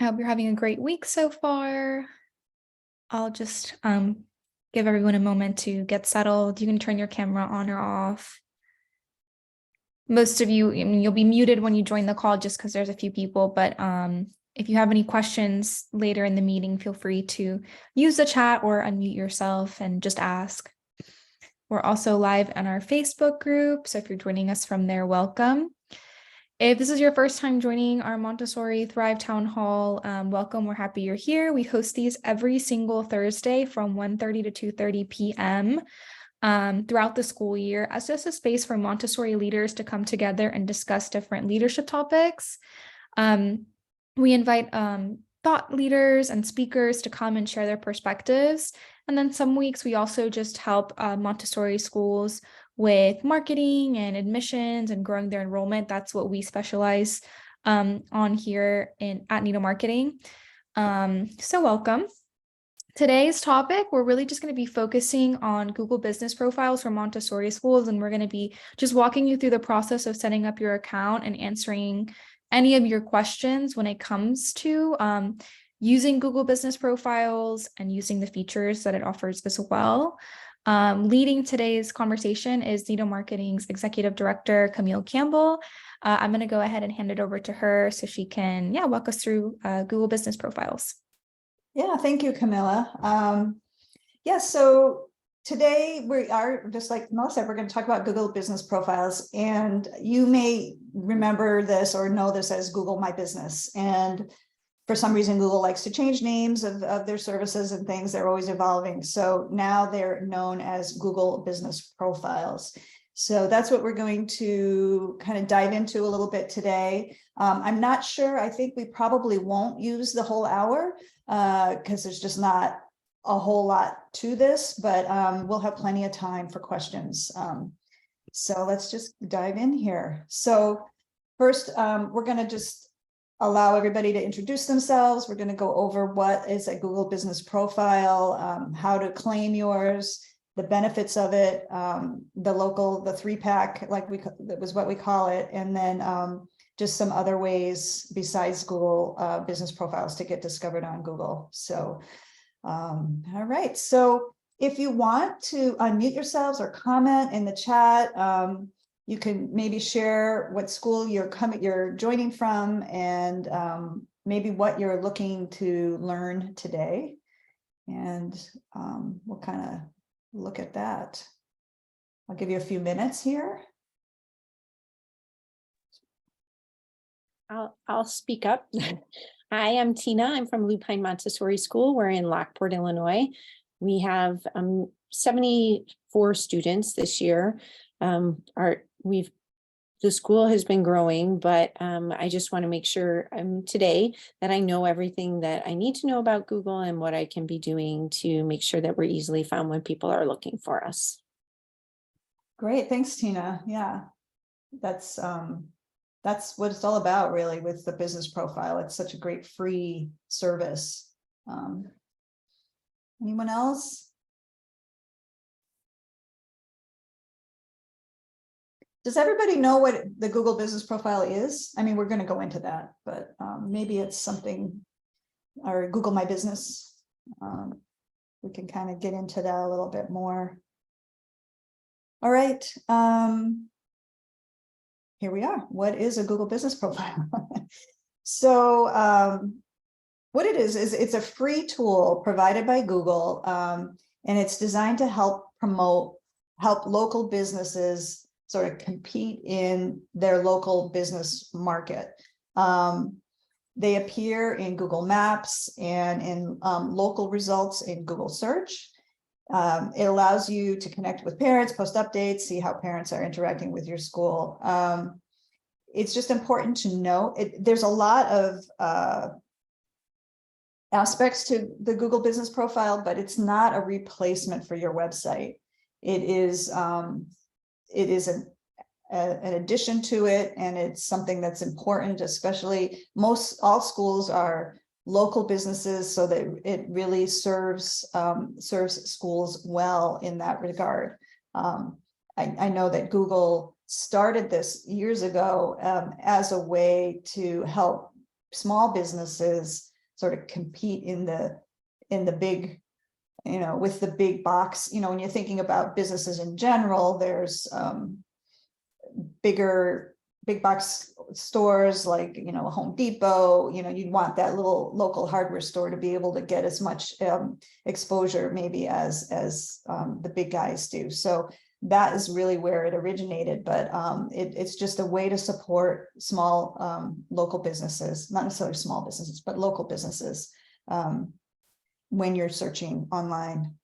I hope you're having a great week so far. I'll just give everyone a moment to get settled. You can turn your camera on or off. Most of you, I mean, you'll be muted when you join the call just because there's a few people, but if you have any questions later in the meeting, feel free to use the chat or unmute yourself and just ask. We're also live on our Facebook group, so if you're joining us from there, welcome. If this is your first time joining our Montessori Thrive Town Hall, welcome. We're happy you're here. We host these every single Thursday from 1:30 to 2:30 p.m. Throughout the school year as just a space for Montessori leaders to come together and discuss different leadership topics. We invite thought leaders and speakers to come and share their perspectives. And then some weeks we also just help Montessori schools with marketing and admissions and growing their enrollment. That's what we specialize on here at Nido Marketing. So welcome. Today's topic, we're really just going to be focusing on Google business profiles for Montessori schools, and we're going to be just walking you through the process of setting up your account and answering any of your questions when it comes to using Google business profiles and using the features that it offers as well. Leading today's conversation is Nido Marketing's Executive Director, Camille Campbell. I'm going to go ahead and hand it over to her so she can walk us through Google business profiles. Yeah, thank you, Camilla. So today we are, just like Camilla said, we're going to talk about Google business profiles, and you may remember this or know this as Google My Business. And for some reason, Google likes to change names of their services and things. They're always evolving. So now they're known as Google business profiles. So that's what we're going to kind of dive into a little bit today. I'm not sure. I think we probably won't use the whole hour because there's just not a whole lot to this, but we'll have plenty of time for questions. So let's just dive in here. So first, we're going to just allow everybody to introduce themselves. We're going to go over what is a Google business profile, how to claim yours, the benefits of it, the 3-pack, that was what we call it, and then just some other ways besides Google business profiles to get discovered on Google. So, all right. So if you want to unmute yourselves or comment in the chat, you can maybe share what school you're joining from, and maybe what you're looking to learn today. And we'll kind of look at that. I'll give you a few minutes here. I'll speak up. Hi, I'm Tina. I'm from Lupine Montessori School. We're in Lockport, Illinois. We have 74 students this year. The school has been growing, but I just want to make sure today that I know everything that I need to know about Google and what I can be doing to make sure that we're easily found when people are looking for us. Great, thanks, Tina. Yeah, that's what it's all about, really, with the business profile. It's such a great free service. Anyone else? Does everybody know what the Google business profile is? I mean, we're going to go into that, but maybe it's something, or Google My Business. We can kind of get into that a little bit more. All right. Here we are. What is a Google business profile? So what it is it's a free tool provided by Google, and it's designed to help local businesses sort of compete in their local business market. They appear in Google Maps and in local results in Google Search. It allows you to connect with parents, post updates, see how parents are interacting with your school. It's just important to know there's a lot of aspects to the Google business profile, but it's not a replacement for your website. It is an addition to it, and it's something that's important, especially all schools are local businesses, so that it really serves schools well in that regard. I know that Google started this years ago as a way to help small businesses sort of compete in the big, with the big box. When you're thinking about businesses in general, there's big box stores like, a Home Depot. You'd want that little local hardware store to be able to get as much exposure maybe as the big guys do. So that is really where it originated, but it's just a way to support small local businesses, not necessarily small businesses, but local businesses when you're searching online.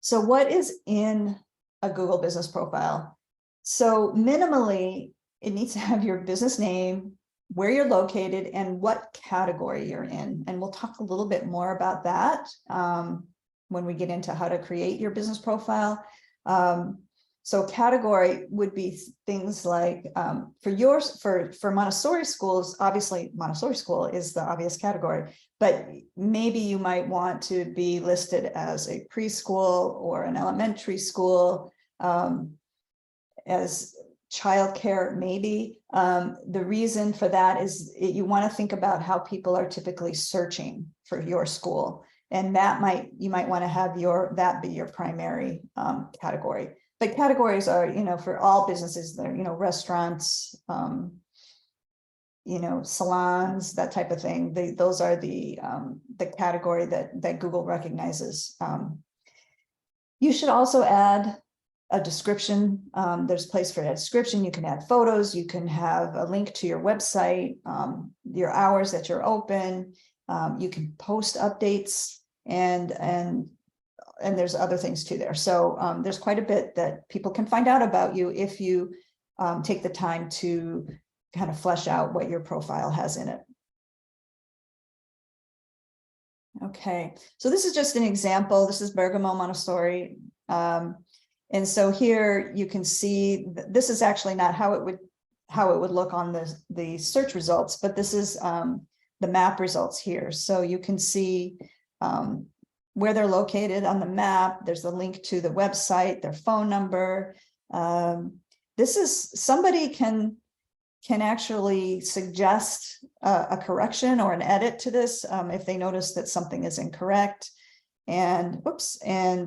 So what is in a Google business profile? So minimally, it needs to have your business name, where you're located, and what category you're in. And we'll talk a little bit more about that when we get into how to create your business profile. So category would be things like for Montessori schools, obviously Montessori school is the obvious category, but maybe you might want to be listed as a preschool or an elementary school, as childcare, maybe. The reason for that is you want to think about how people are typically searching for your school. And you might want to have that be your primary category. But categories are, for all businesses, they're, restaurants, salons, that type of thing. Those are the category that Google recognizes. You should also add a description. There's a place for a description. You can add photos. You can have a link to your website, your hours that you're open. You can post updates, and there's other things too there. So there's quite a bit that people can find out about you if you take the time to kind of flesh out what your profile has in it. Okay, so this is just an example. This is Bergamo Montessori. And so here you can see this is actually not how it would look on the search results, but this is the map results here. So you can see where they're located on the map. There's the link to the website, their phone number. This is somebody can actually suggest a correction or an edit to this if they notice that something is incorrect. And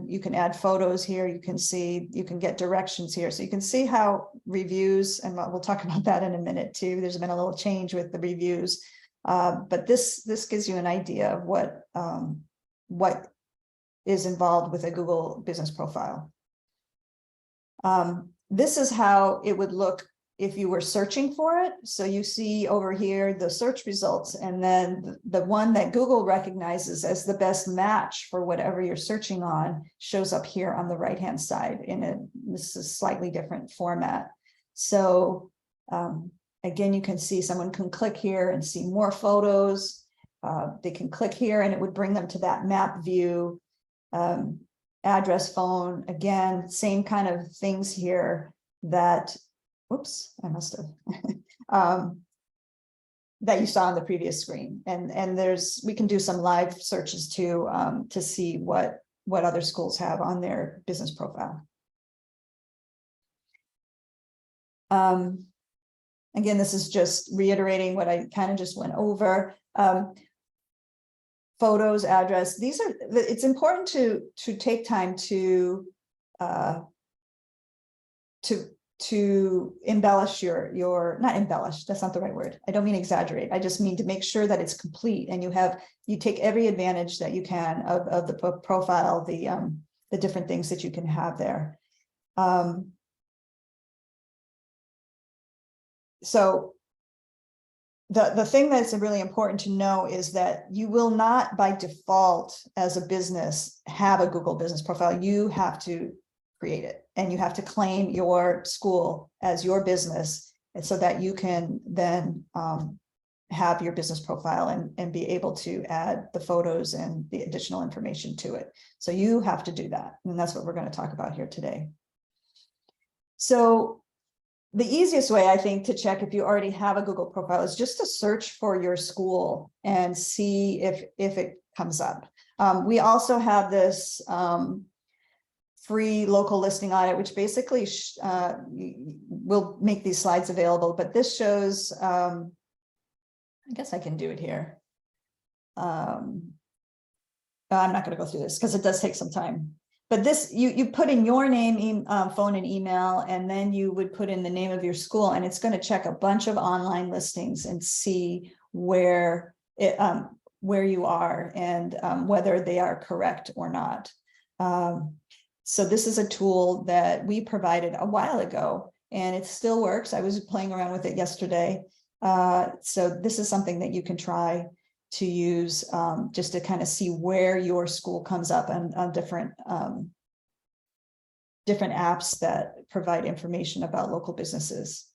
you can add photos here. You can get directions here. So you can see how reviews, and we'll talk about that in a minute too. There's been a little change with the reviews, but this gives you an idea of what is involved with a Google business profile. This is how it would look if you were searching for it. So you see over here the search results, and then the one that Google recognizes as the best match for whatever you're searching on shows up here on the right hand side this is a slightly different format. So again, you can see someone can click here and see more photos. They can click here and it would bring them to that map view. Address, phone, again, same kind of things here that I must have that you saw on the previous screen. And we can do some live searches too to see what other schools have on their business profile. Again, this is just reiterating what I kind of just went over. Photos, address, it's important to take time to embellish not embellish, that's not the right word. I don't mean exaggerate. I just mean to make sure that it's complete and you take every advantage that you can of the profile, the different things that you can have there. So the thing that's really important to know is that you will not by default as a business have a Google business profile. You have to create it, and you have to claim your school as your business, and so that you can then have your business profile and be able to add the photos and the additional information to it. So you have to do that, and that's what we're going to talk about here today. So the easiest way, I think, to check if you already have a Google profile is just to search for your school and see if it comes up. We also have this free local listing audit, which basically will make these slides available, but this shows, I guess I can do it here. I'm not going to go through this because it does take some time. But this, you put in your name, phone and email, and then you would put in the name of your school, and it's going to check a bunch of online listings and see where you are and whether they are correct or not. So this is a tool that we provided a while ago, and it still works. I was playing around with it yesterday. So this is something that you can try to use just to kind of see where your school comes up on different apps that provide information about local businesses.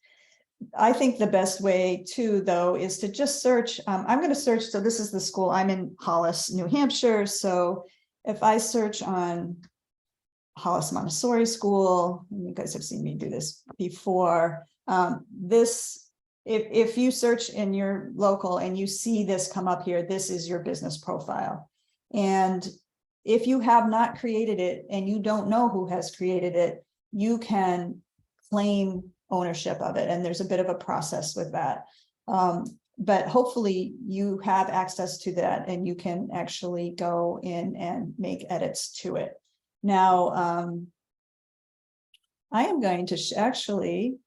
I think the best way too, though, is to just search. I'm going to search. So this is the school. I'm in Hollis, New Hampshire. So if I search on Hollis Montessori School, you guys have seen me do this before. If you search in your local and you see this come up here, this is your business profile. And if you have not created it and you don't know who has created it, you can claim ownership of it. And there's a bit of a process with that. But hopefully you have access to that and you can actually go in and make edits to it. Now, I am going to actually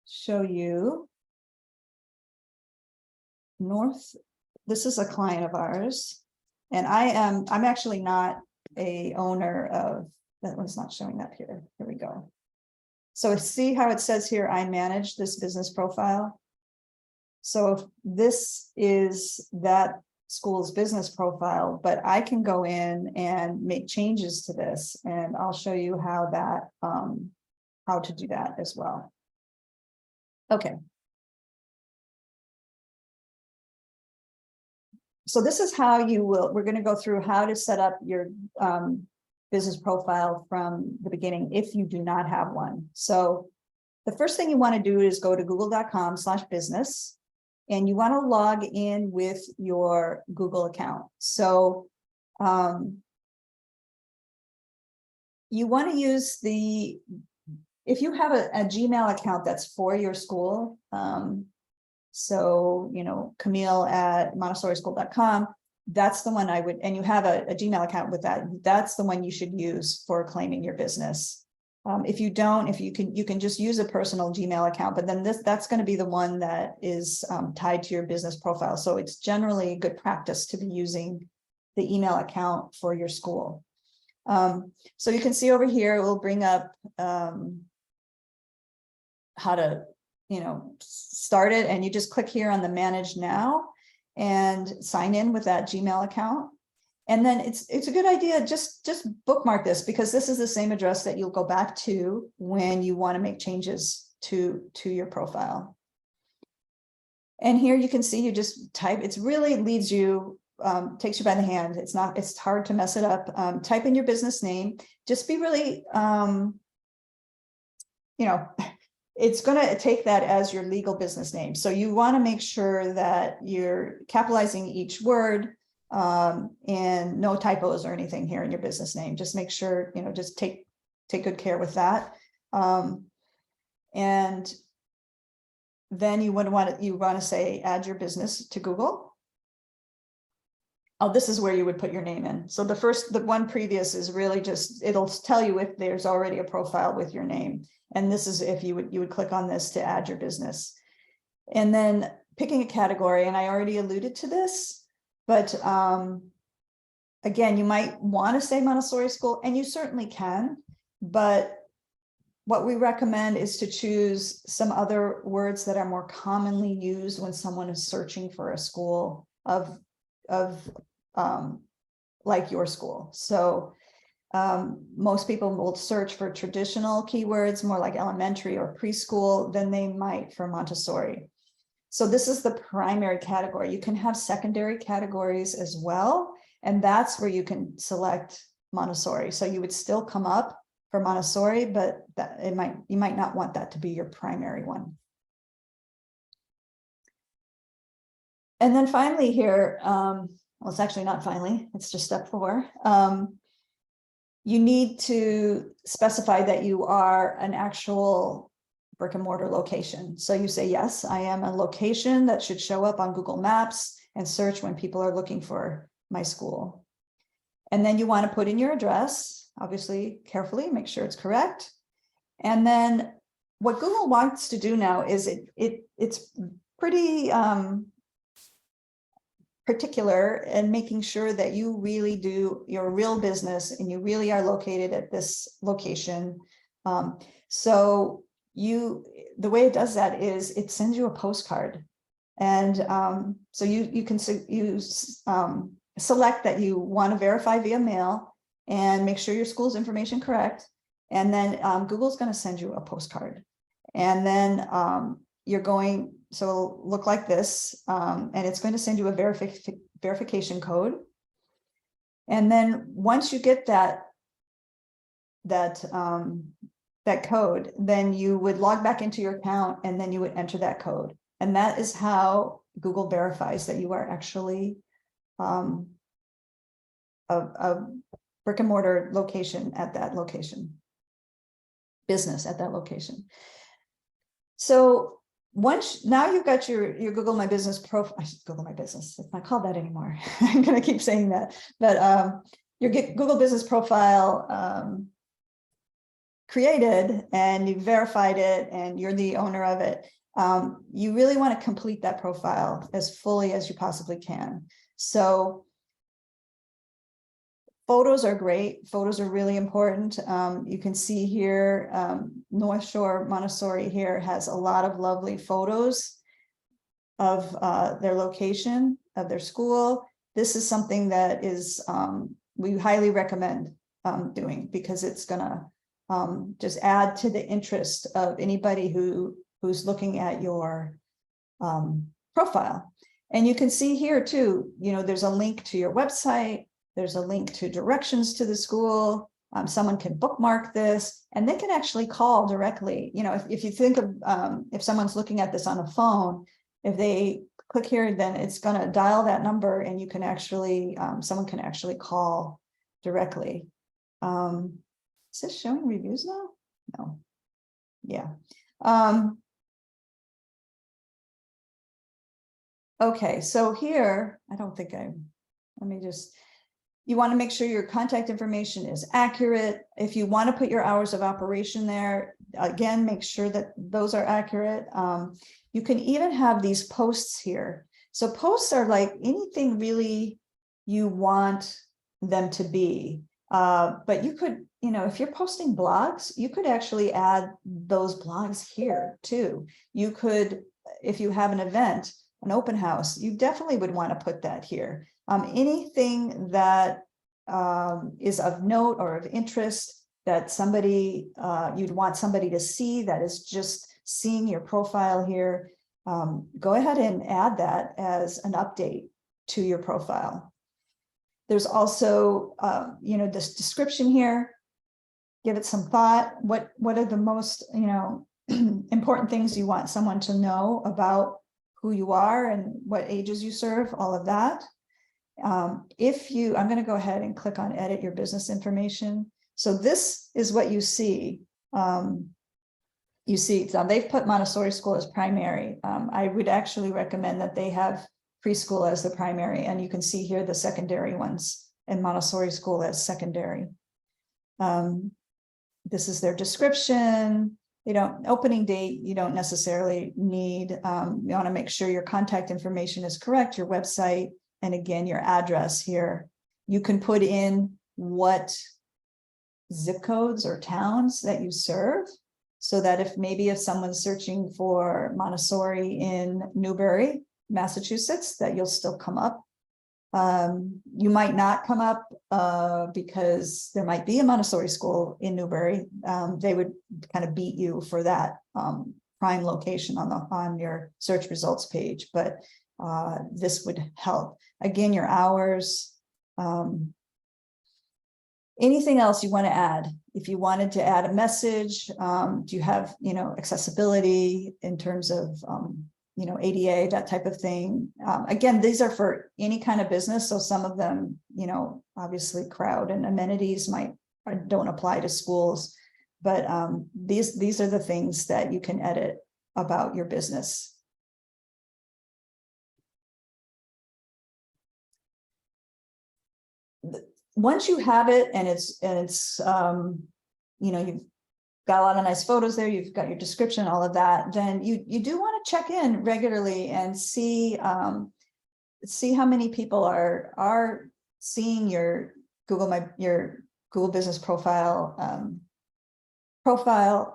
show you this is a client of ours, and I'm actually not a owner of that. One's not showing up here. Here we go. So see how it says here, I manage this business profile. So this is that school's business profile, but I can go in and make changes to this, and I'll show you how to do that as well. Okay. So this is how we're going to go through how to set up your business profile from the beginning if you do not have one. So the first thing you want to do is go to google.com/business, and you want to log in with your Google account. So you want to use if you have a Gmail account that's for your school, so, Camille at montessorischool.com, that's the one I would, and you have a Gmail account with that, that's the one you should use for claiming your business. If you don't, you can just use a personal Gmail account, but then that's going to be the one that is tied to your business profile. So it's generally good practice to be using the email account for your school. So you can see over here, it will bring up how to start it, and you just click here on the manage now and sign in with that Gmail account. And then it's a good idea, just bookmark this, because this is the same address that you'll go back to when you want to make changes to your profile. And here you can see, you just type, it's really leads you, takes you by the hand. It's hard to mess it up. Type in your business name, just be really, it's going to take that as your legal business name. So you want to make sure that you're capitalizing each word, and no typos or anything here in your business name. Just make sure, just take good care with that. And then you want to say, add your business to Google. Oh, this is where you would put your name in. So the one previous is really just, it'll tell you if there's already a profile with your name. And this is if you would click on this to add your business. And then picking a category, and I already alluded to this, but again, you might want to say Montessori school, and you certainly can, but what we recommend is to choose some other words that are more commonly used when someone is searching for a school of like your school. So most people will search for traditional keywords, more like elementary or preschool, than they might for Montessori. So this is the primary category. You can have secondary categories as well, and that's where you can select Montessori. So you would still come up for Montessori, but you might not want that to be your primary one. And then finally here, well, it's actually not finally, it's just step 4. You need to specify that you are an actual brick and mortar location. So you say, yes, I am a location that should show up on Google Maps and search when people are looking for my school. And then you want to put in your address, obviously carefully, make sure it's correct. And then what Google wants to do now is it's pretty particular and making sure that you really do your real business and you really are located at this location. So the way it does that is it sends you a postcard. And so you can select that you want to verify via mail and make sure your school's information correct. And then Google's going to send you a postcard. And then you're going, so it'll look like this, and it's going to send you a verification code. And then once you get that code, then you would log back into your account and then you would enter that code. And that is how Google verifies that you are actually a brick and mortar location at that location, business at that location. So now you've got your Google My Business profile. I should Google My Business. It's not called that anymore. I'm going to keep saying that. But your Google Business profile created, and you verified it, and you're the owner of it. You really want to complete that profile as fully as you possibly can. So photos are great. Photos are really important. You can see here, North Shore Montessori here has a lot of lovely photos of their location, of their school. This is something that is we highly recommend doing, because it's gonna just add to the interest of anybody who's looking at your profile. And you can see here too, there's a link to your website. There's a link to directions to the school. Someone can bookmark this, and they can actually call directly. If you think of if someone's looking at this on a phone, if they click here, then it's going to dial that number, and you can actually someone can actually call directly. Is this showing reviews now? No. Yeah. Okay, so here, I don't think let me just. You want to make sure your contact information is accurate. If you want to put your hours of operation there, again, make sure that those are accurate. You can even have these posts here. So posts are like anything really you want them to be. But you could, if you're posting blogs, you could actually add those blogs here too. You could, if you have an event, an open house, you definitely would want to put that here. Anything that is of note or of interest that somebody you'd want somebody to see, that is just seeing your profile here, go ahead and add that as an update to your profile. There's also this description here. Give it some thought. What are the most important things you want someone to know about who you are and what ages you serve, all of that. I'm going to go ahead and click on edit your business information. So this is what you see. So they've put Montessori school as primary. I would actually recommend that they have preschool as the primary, and you can see here the secondary ones, and Montessori school as secondary. This is their description. Opening date, you don't necessarily need. You want to make sure your contact information is correct, your website, and again, your address here. You can put in what zip codes or towns that you serve, so that if someone's searching for Montessori in Newbury, Massachusetts, that you'll still come up. You might not come up because there might be a Montessori school in Newbury. They would kind of beat you for that prime location on your search results page, but this would help. Again, your hours. Anything else you want to add? If you wanted to add a message, do you have accessibility in terms of ADA, that type of thing. Again, these are for any kind of business. So some of them, obviously crowd and amenities don't apply to schools, but these are the things that you can edit about your business. once you have it and it's you know, you've got a lot of nice photos there, you've got your description, all of that, then you do want to check in regularly and see how many people are seeing your Google Business Profile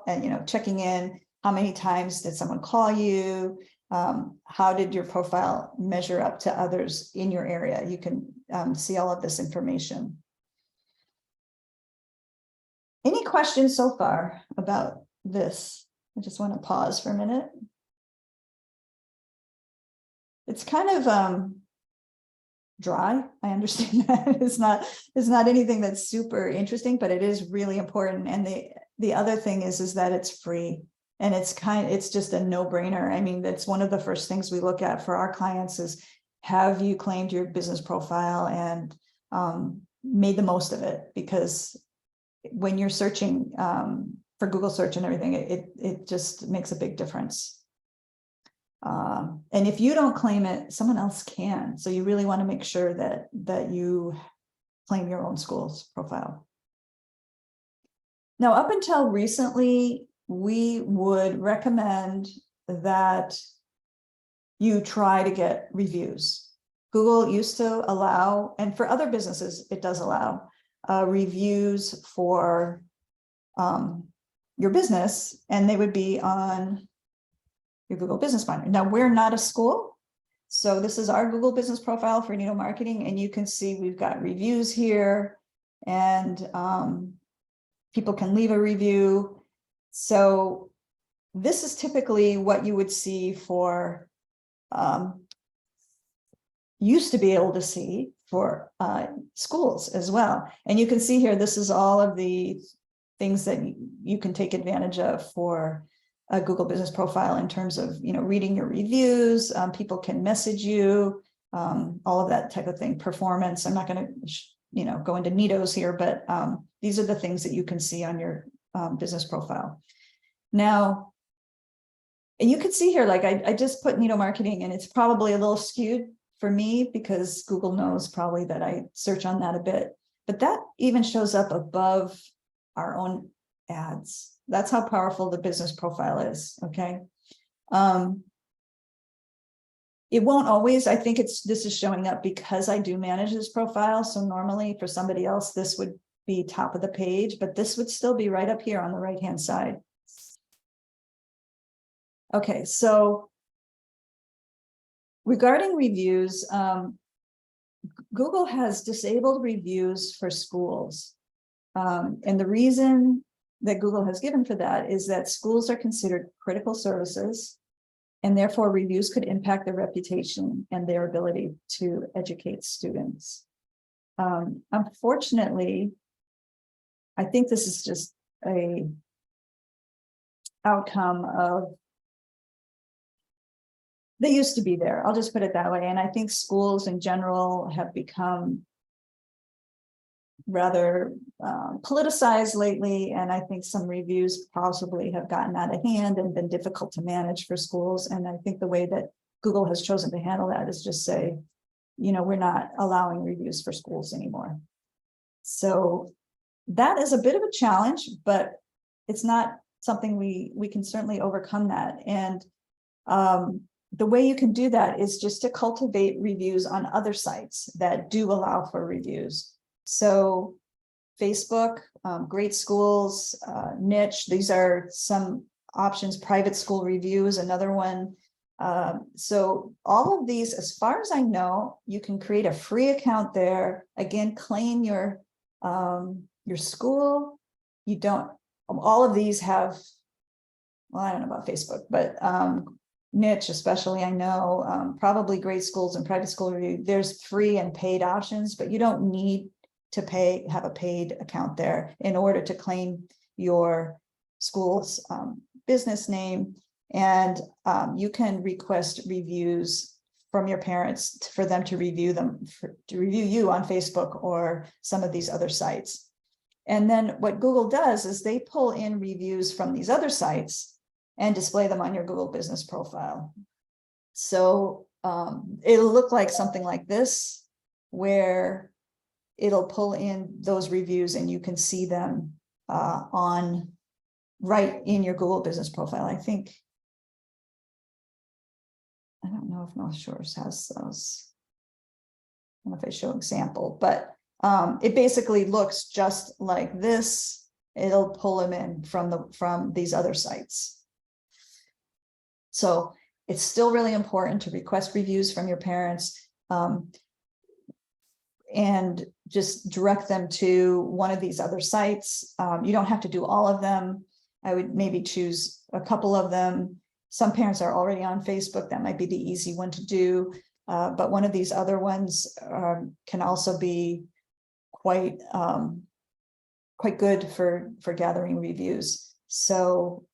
and, you know, checking in. How many times did someone call you? How did your profile measure up to others in your area? You can see all of this information. Any questions so far about this? I just want to pause for a minute. It's kind of dry. I understand that it's not anything that's super interesting, but it is really important. And the other thing is that it's free, and it's just a no-brainer. I mean, that's one of the first things we look at for our clients is, have you claimed your business profile and made the most of it? Because when you're searching for Google search and everything, it just makes a big difference. And if you don't claim it, someone else can. So you really want to make sure that you claim your own school's profile. Now, up until recently, we would recommend that you try to get reviews. Google used to allow, and for other businesses, it does allow reviews for your business, and they would be on your Google Business Finder. Now, we're not a school, so this is our Google Business Profile for Nido Marketing, and you can see we've got reviews here, and people can leave a review. So this is typically what you would see for, used to be able to see for schools as well. And you can see here, this is all of the things that you can take advantage of for a Google Business Profile in terms of, you know, reading your reviews. People can message you, all of that type of thing. Performance. I'm not going to, you know, go into Nido's here, but these are the things that you can see on your business profile. Now, and you can see here, like I just put Nido Marketing, and it's probably a little skewed for me because Google knows probably that I search on that a bit, but that even shows up above our own ads. That's how powerful the business profile is. Okay. It won't always, I think this is showing up because I do manage this profile. So normally for somebody else, this would be top of the page, but this would still be right up here on the right-hand side. Okay. So regarding reviews, Google has disabled reviews for schools. And the reason that Google has given for that is that schools are considered critical services, and therefore reviews could impact their reputation and their ability to educate students. Unfortunately, I think this is just a outcome of, they used to be there. I'll just put it that way. And I think schools in general have become rather politicized lately. And I think some reviews possibly have gotten out of hand and been difficult to manage for schools. And I think the way that Google has chosen to handle that is just say, you know, we're not allowing reviews for schools anymore. So that is a bit of a challenge, but it's not something we can certainly overcome that. And the way you can do that is just to cultivate reviews on other sites that do allow for reviews. So Facebook, Great Schools, Niche, these are some options. Private School Review is another one. So all of these, as far as I know, you can create a free account there. Again, claim your school. You don't, all of these have, well, I don't know about Facebook, but Niche, especially, I know, probably Great Schools and Private School Review, there's free and paid options, but you don't need to have a paid account there in order to claim your school's business name. And you can request reviews from your parents for them to review you on Facebook or some of these other sites. And then what Google does is they pull in reviews from these other sites and display them on your Google Business Profile. So it'll look like something like this, where it'll pull in those reviews and you can see them on right in your Google business profile. I think, I don't know if North Shores has those. I don't know if I show example, but it basically looks just like this. It'll pull them in from these other sites. So it's still really important to request reviews from your parents, and just direct them to one of these other sites. You don't have to do all of them. I would maybe choose a couple of them. Some parents are already on Facebook. That might be the easy one to do. But one of these other ones can also be quite good for gathering reviews. So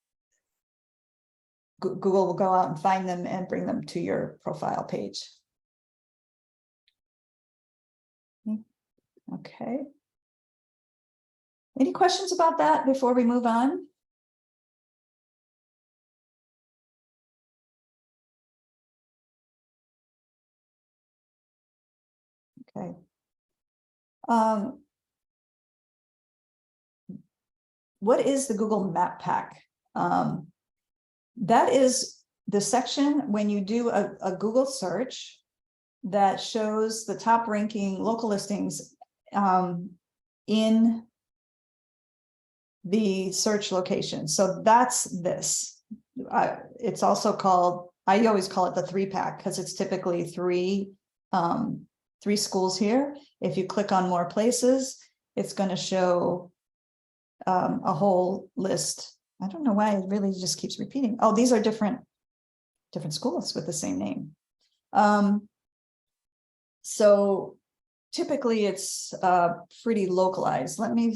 Google will go out and find them and bring them to your profile page. Okay. Any questions about that before we move on? Okay. What is the Google Map Pack? That is the section when you do a Google search that shows the top ranking local listings in the search location. So that's this. It's also called, I always call it the 3-pack because it's typically three schools here. If you click on more places, it's going to show a whole list. I don't know why it really just keeps repeating. Oh, these are different schools with the same name. So typically it's pretty localized. Let me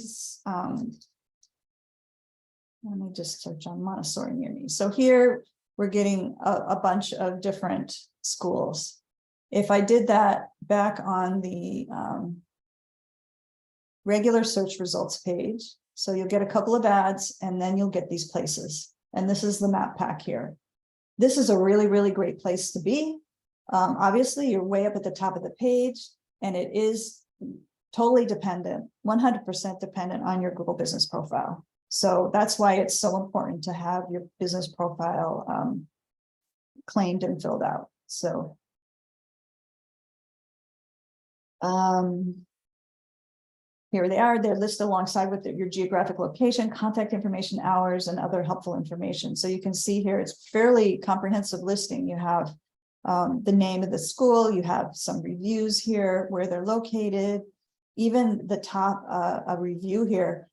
just search on Montessori near me. So here we're getting a bunch of different schools. If I did that back on the regular search results page, so you'll get a couple of ads and then you'll get these places. And this is the map pack here. This is a really, really great place to be. Obviously, you're way up at the top of the page, and it is totally dependent, 100% dependent on your Google business profile. So that's why it's so important to have your business profile claimed and filled out. So here they are. They're listed alongside with your geographic location, contact information, hours, and other helpful information. So you can see here, it's fairly comprehensive listing. You have the name of the school, you have some reviews here, where they're located, even the top a review here.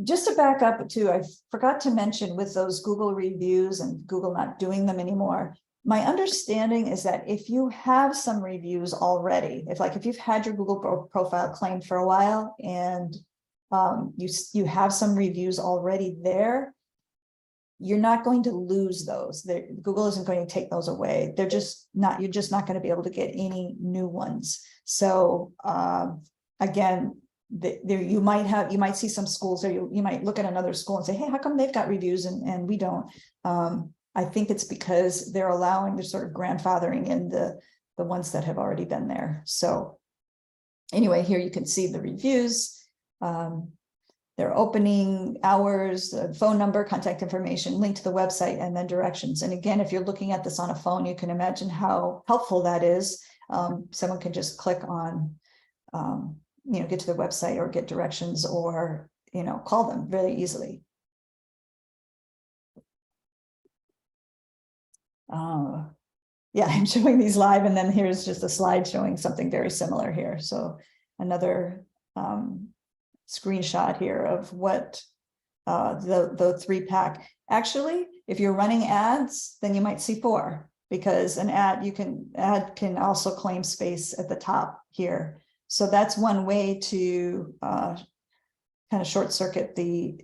Just to back up too, I forgot to mention with those Google reviews and Google not doing them anymore, my understanding is that if you have some reviews already, if you've had your Google profile claimed for a while and you have some reviews already there, you're not going to lose those. Google isn't going to take those away. You're just not going to be able to get any new ones. So again, you might see some schools, or you might look at another school and say, hey, how come they've got reviews and we don't? I think it's because they're sort of grandfathering in the ones that have already been there. So anyway, here you can see the reviews, their opening hours, phone number, contact information, link to the website, and then directions. And again, if you're looking at this on a phone, you can imagine how helpful that is. Someone can just click on, get to the website or get directions, or, call them very easily. Yeah, I'm showing these live, and then here's just a slide showing something very similar here. So another screenshot here of what the 3-pack. Actually, if you're running ads, then you might see 4, because an ad can also claim space at the top here. So that's one way to kind of short circuit the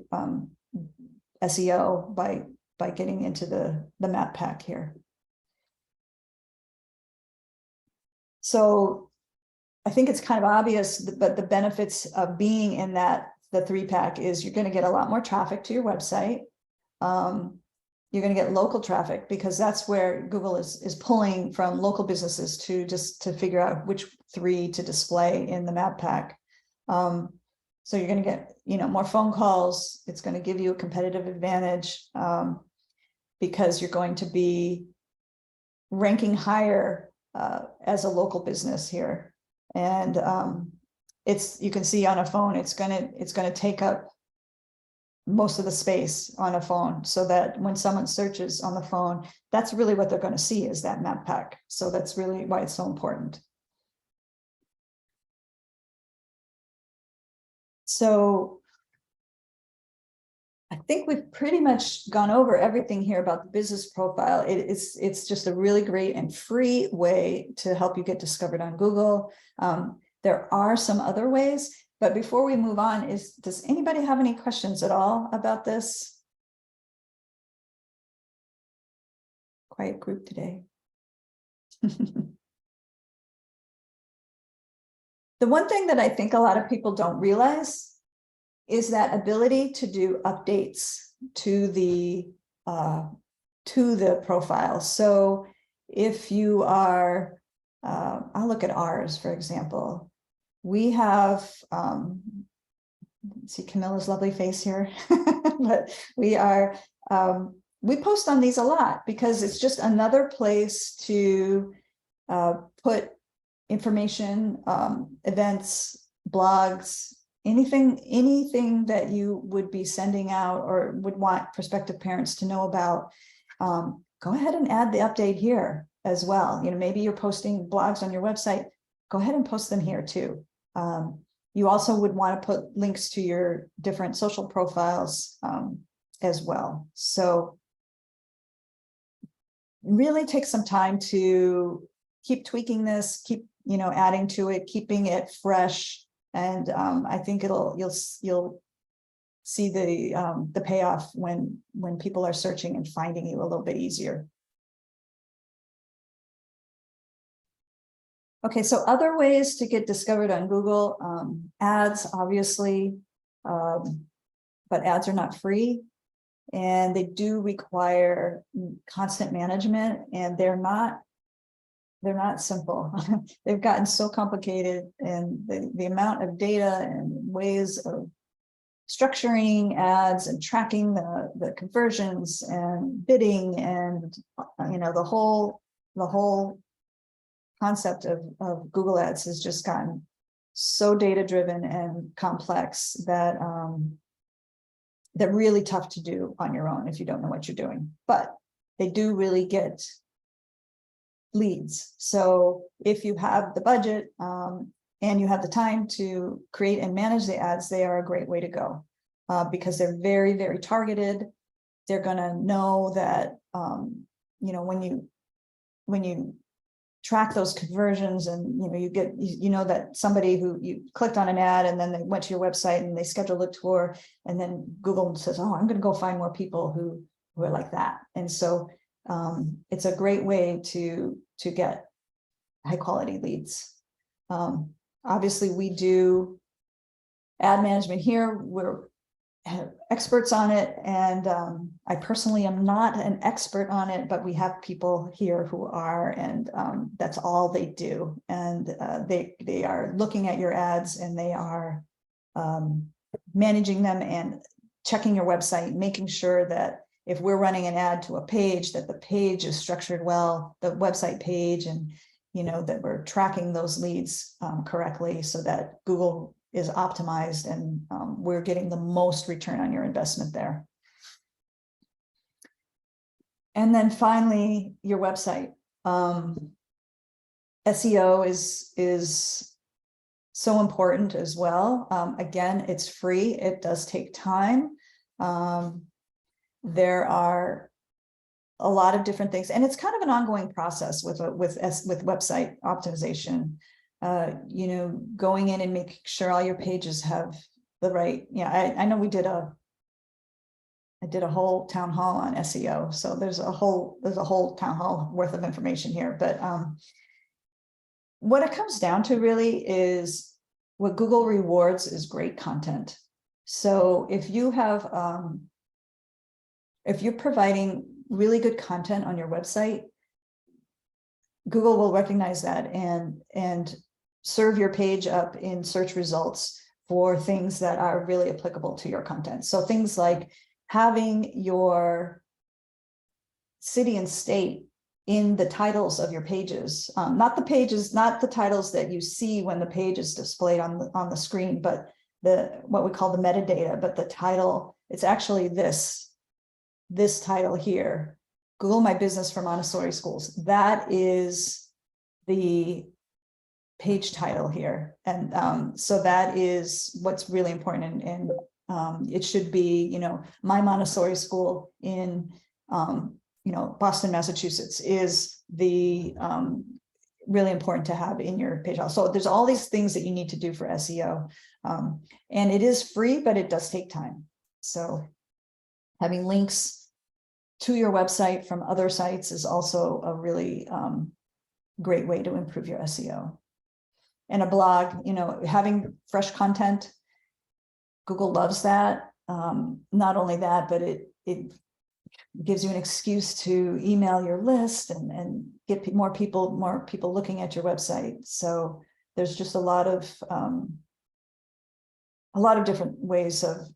SEO by getting into the map pack here. So I think it's kind of obvious, but the benefits of being in the 3-pack is you're going to get a lot more traffic to your website. You're going to get local traffic because that's where Google is pulling from local businesses to figure out which 3 to display in the map pack. So you're going to get, more phone calls. It's going to give you a competitive advantage because you're going to be ranking higher as a local business here. And you can see on a phone, it's going to take up most of the space on a phone, so that when someone searches on the phone, that's really what they're going to see is that map pack. So that's really why it's so important. So I think we've pretty much gone over everything here about the business profile. It's just a really great and free way to help you get discovered on Google. There are some other ways, but before we move on, does anybody have any questions at all about this? Quiet group today. The one thing that I think a lot of people don't realize is that ability to do updates to the profile. So if you are, I'll look at ours, for example. We have, see Camilla's lovely face here, but we post on these a lot because it's just another place to put information, events, blogs, anything that you would be sending out or would want prospective parents to know about. Go ahead and add the update here as well. Maybe you're posting blogs on your website, go ahead and post them here too. You also would want to put links to your different social profiles as well. So really take some time to keep tweaking this, keep adding to it, keeping it fresh. And I think you'll see the payoff when people are searching and finding you a little bit easier. Okay, so other ways to get discovered on Google, ads, obviously, but ads are not free, and they do require constant management, and they're not simple. They've gotten so complicated, and the amount of data and ways of structuring ads and tracking the conversions and bidding and the whole concept of Google Ads has just gotten so data driven and complex that they're really tough to do on your own if you don't know what you're doing. But they do really get leads. So if you have the budget and you have the time to create and manage the ads, they are a great way to go because they're very, very targeted. They're going to know that, when you track those conversions and, you know that somebody who you clicked on an ad and then they went to your website and they scheduled a tour, and then Google says, oh, I'm going to go find more people who are like that. And so it's a great way to get high quality leads. Obviously, we do ad management here. We're experts on it, and I personally am not an expert on it, but we have people here who are, and that's all they do. And they are looking at your ads, and they are managing them and checking your website, making sure that if we're running an ad to a page, that the page is structured well, the website page, and that we're tracking those leads correctly so that Google is optimized and we're getting the most return on your investment there. And then finally, your website. SEO is so important as well. Again, it's free. It does take time. There are a lot of different things, and it's kind of an ongoing process with website optimization. Going in and making sure all your pages have the right. I know I did a whole town hall on SEO, so there's a whole town hall worth of information here. But what it comes down to really is what Google rewards is great content. So if you have if you're providing really good content on your website, Google will recognize that and serve your page up in search results for things that are really applicable to your content. So things like having your city and state in the titles of your pages, not the titles that you see when the page is displayed on the screen, but what we call the metadata, but the title, it's actually this title here, Google My Business for Montessori Schools. That is the page title here. And so that is what's really important. And it should be, you know, My Montessori School in, you know, Boston, Massachusetts is the really important to have in your page. So there's all these things that you need to do for SEO. And it is free, but it does take time. So having links to your website from other sites is also a really great way to improve your SEO. And a blog, you know, having fresh content, Google loves that. Not only that, but it gives you an excuse to email your list and get more people looking at your website. So there's just a lot of different ways of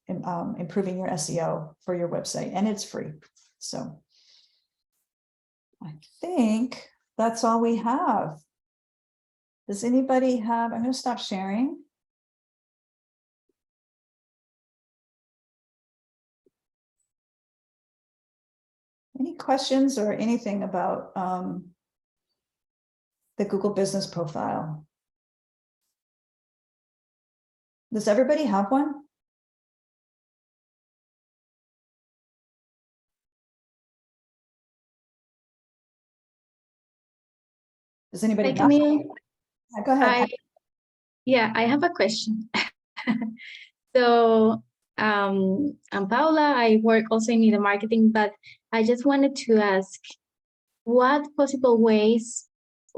improving your SEO for your website, and it's free. So I think that's all we have. Does anybody have, I'm going to stop sharing. Any questions or anything about the Google Business Profile? Does everybody have one? Does anybody? Hi, Camille. Go ahead. I have a question. So I'm Paula. I work also in Nido Marketing, but I just wanted to ask what possible ways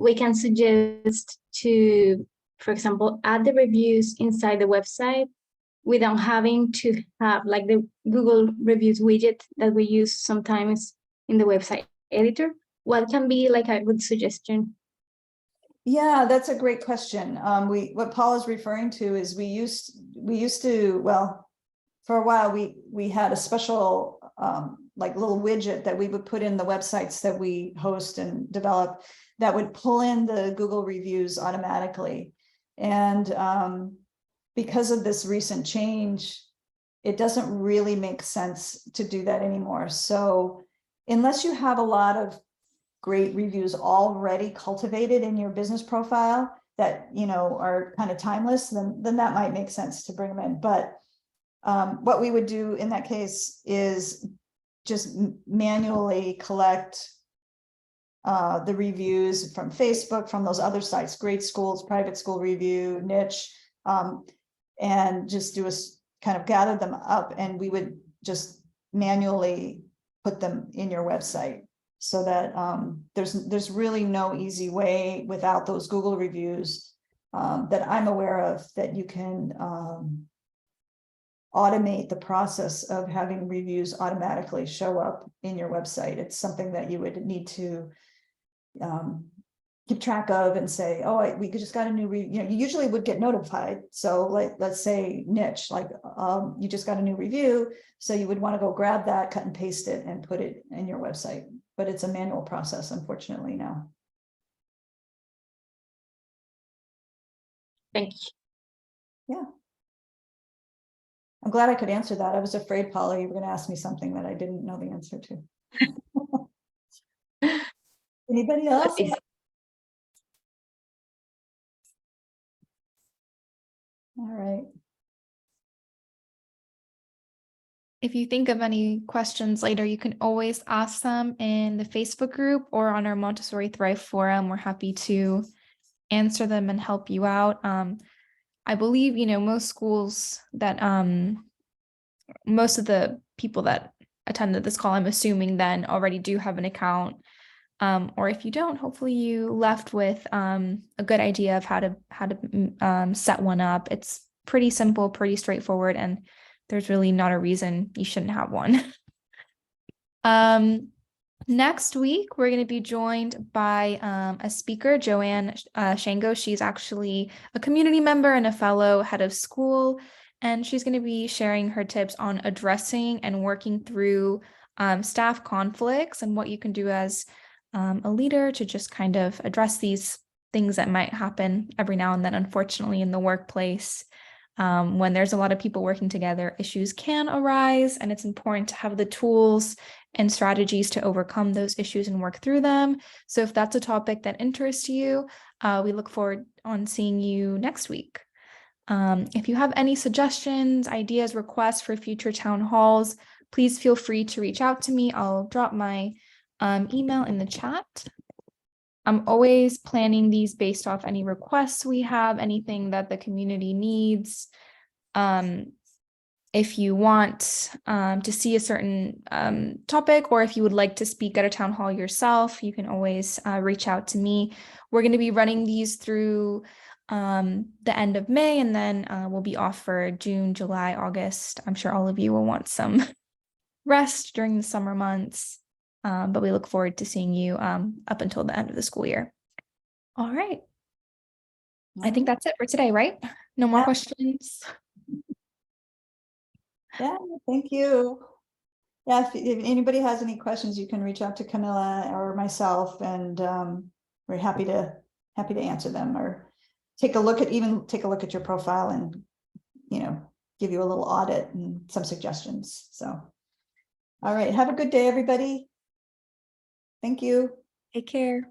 we can suggest to, for example, add the reviews inside the website without having to have like the Google reviews widget that we use sometimes in the website editor. What can be like a good suggestion? Yeah, that's a great question. What Paul is referring to is we used to, well, for a while we had a special like little widget that we would put in the websites that we host and develop that would pull in the Google reviews automatically. And because of this recent change, it doesn't really make sense to do that anymore. So unless you have a lot of great reviews already cultivated in your business profile that, you know, are kind of timeless, then that might make sense to bring them in. But what we would do in that case is just manually collect the reviews from Facebook, from those other sites, Great Schools, Private School Review, Niche, and just do a kind of gather them up, and we would just manually put them in your website. So that there's really no easy way without those Google reviews that I'm aware of that you can automate the process of having reviews automatically show up in your website. It's something that you would need to keep track of and say, oh, we just got a new review. You know, you usually would get notified. So like, let's say Niche, like you just got a new review. So you would want to go grab that, cut and paste it and put it in your website. But it's a manual process, unfortunately, now. Thank you. Yeah. I'm glad I could answer that. I was afraid, Paula, you were going to ask me something that I didn't know the answer to. Anybody else? All right. If you think of any questions later, you can always ask them in the Facebook group or on our Montessori Thrive forum. We're happy to answer them and help you out. I believe, you know, most schools that, most of the people that attended this call, I'm assuming then already do have an account. Or if you don't, hopefully you left with a good idea of how to set one up. It's pretty simple, pretty straightforward, and there's really not a reason you shouldn't have one. Next week, we're going to be joined by a speaker, Joanne Shango. She's actually a community member and a fellow head of school, and she's going to be sharing her tips on addressing and working through staff conflicts and what you can do as a leader to just kind of address these things that might happen every now and then, unfortunately, in the workplace. When there's a lot of people working together, issues can arise, and it's important to have the tools and strategies to overcome those issues and work through them. So if that's a topic that interests you, we look forward on seeing you next week. If you have any suggestions, ideas, requests for future town halls, please feel free to reach out to me. I'll drop my email in the chat. I'm always planning these based off any requests we have, anything that the community needs. If you want to see a certain topic, or if you would like to speak at a town hall yourself, you can always reach out to me. We're going to be running these through the end of May, and then we'll be off for June, July, August. I'm sure all of you will want some rest during the summer months. But we look forward to seeing you up until the end of the school year. All right. I think that's it for today, right? No more questions. Yeah, thank you. Yeah, if anybody has any questions, you can reach out to Camilla or myself, and we're happy to answer them, or take a look at your profile and, give you a little audit and some suggestions. So, all right, have a good day, everybody. Thank you. Take care.